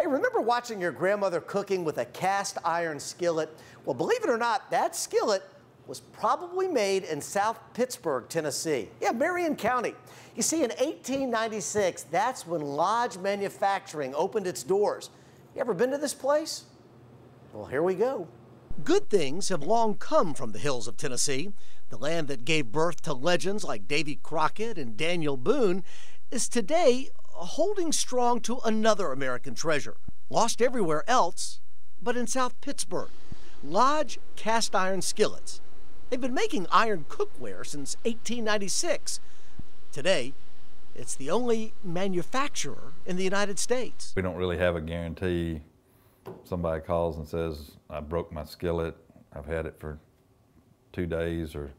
Hey, remember watching your grandmother cooking with a cast iron skillet? Well, believe it or not, that skillet was probably made in South Pittsburgh, Tennessee. Yeah, Marion County. You see, in 1896, that's when Lodge Manufacturing opened its doors. You ever been to this place? Well, here we go. Good things have long come from the hills of Tennessee. The land that gave birth to legends like Davy Crockett and Daniel Boone is today holding strong to another American treasure, lost everywhere else but in South Pittsburgh. Lodge cast iron skillets. They've been making iron cookware since 1896. Today, it's the only manufacturer in the United States. We don't really have a guarantee. Somebody calls and says, I broke my skillet, I've had it for 2 days or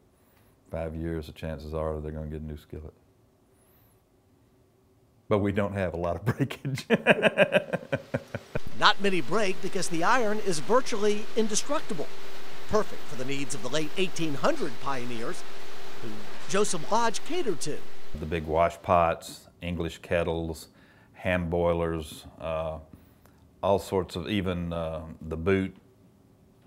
5 years, the chances are they're going to get a new skillet. But we don't have a lot of breakage. Not many break because the iron is virtually indestructible. Perfect for the needs of the late 1800 pioneers who Joseph Lodge catered to. The big wash pots, English kettles, hand boilers, all sorts of, even the boot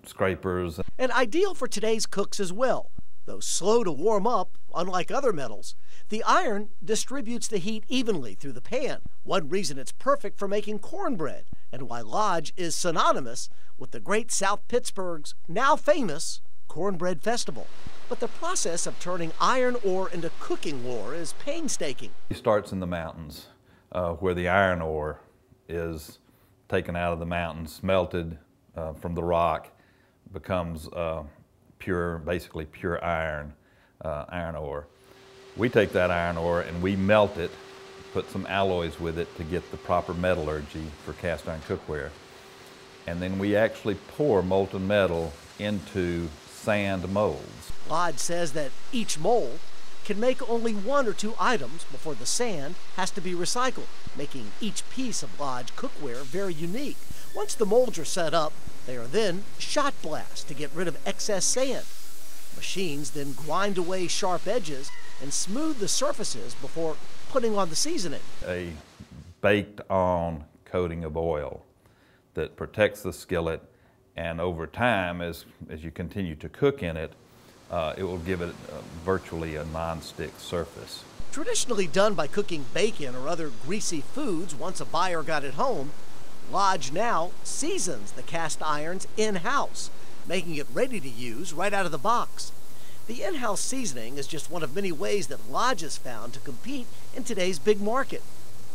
scrapers. And ideal for today's cooks as well. Though slow to warm up, unlike other metals, the iron distributes the heat evenly through the pan. One reason it's perfect for making cornbread, and why Lodge is synonymous with the great South Pittsburgh's now famous Cornbread Festival. But the process of turning iron ore into cooking ore is painstaking. It starts in the mountains, where the iron ore is taken out of the mountains, smelted from the rock, becomes pure, basically pure iron ore. We take that iron ore and we melt it, put some alloys with it to get the proper metallurgy for cast iron cookware. And then we actually pour molten metal into sand molds. Lodge says that each mold can make only 1 or 2 items before the sand has to be recycled, making each piece of Lodge cookware very unique. Once the molds are set up, they are then shot blasted to get rid of excess sand. Machines then grind away sharp edges and smooth the surfaces before putting on the seasoning. A baked-on coating of oil that protects the skillet, and over time, as you continue to cook in it, it will give it virtually a non-stick surface. Traditionally done by cooking bacon or other greasy foods once a buyer got it home, Lodge now seasons the cast irons in-house, making it ready to use right out of the box. The in-house seasoning is just one of many ways that Lodge has found to compete in today's big market.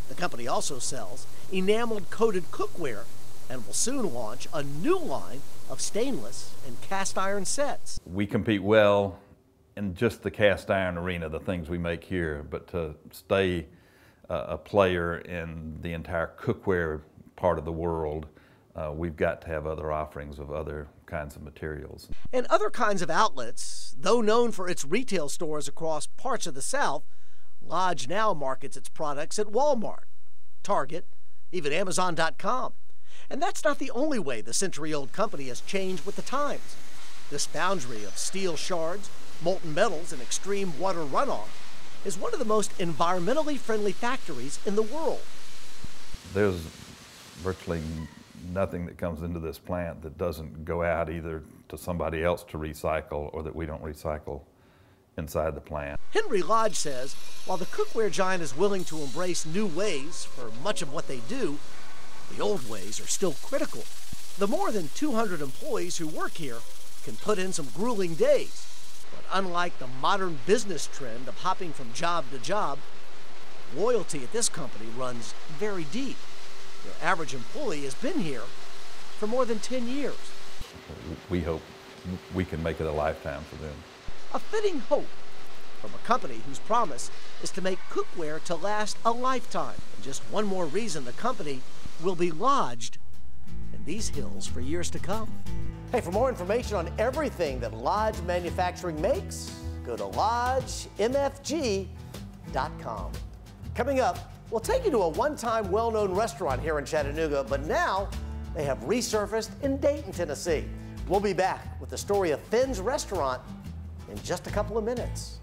The company also sells enameled coated cookware and will soon launch a new line of stainless and cast iron sets. We compete well in just the cast iron arena, the things we make here, but to stay a player in the entire cookware part of the world, we've got to have other offerings of other kinds of materials. And other kinds of outlets, though known for its retail stores across parts of the South, Lodge now markets its products at Walmart, Target, even Amazon.com. And that's not the only way the century-old company has changed with the times. This foundry of steel shards, molten metals, and extreme water runoff is one of the most environmentally friendly factories in the world. There's virtually nothing that comes into this plant that doesn't go out either to somebody else to recycle or that we don't recycle inside the plant. Henry Lodge says while the cookware giant is willing to embrace new ways for much of what they do, the old ways are still critical. The more than 200 employees who work here can put in some grueling days. But unlike the modern business trend of hopping from job to job, loyalty at this company runs very deep. Their average employee has been here for more than 10 years. We hope we can make it a lifetime for them. A fitting hope from a company whose promise is to make cookware to last a lifetime. And just one more reason the company will be lodged in these hills for years to come. Hey, for more information on everything that Lodge Manufacturing makes, go to lodgemfg.com. Coming up, we'll take you to a one-time well-known restaurant here in Chattanooga, but now they have resurfaced in Dayton, Tennessee. We'll be back with the story of Finn's Restaurant in just a couple of minutes.